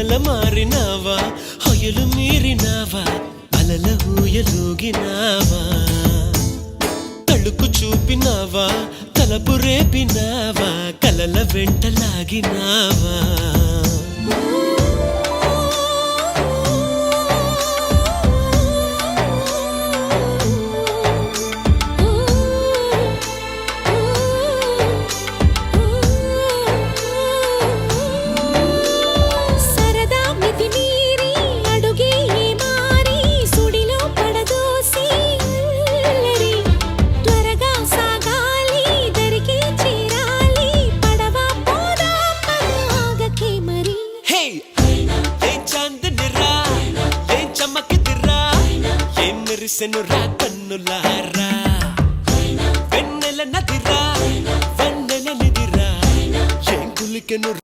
వెన్నెల మారినావా హొయలు మీరినావా అలల ఊయలూగినావా తళుకు చూపినావా తలపు రేపినావా కలల వెంటలాగినావా మెరిసెనురా కన్నులారా వెన్నెల నదిరా వెన్నెల నిదిరా ఏం కులికెను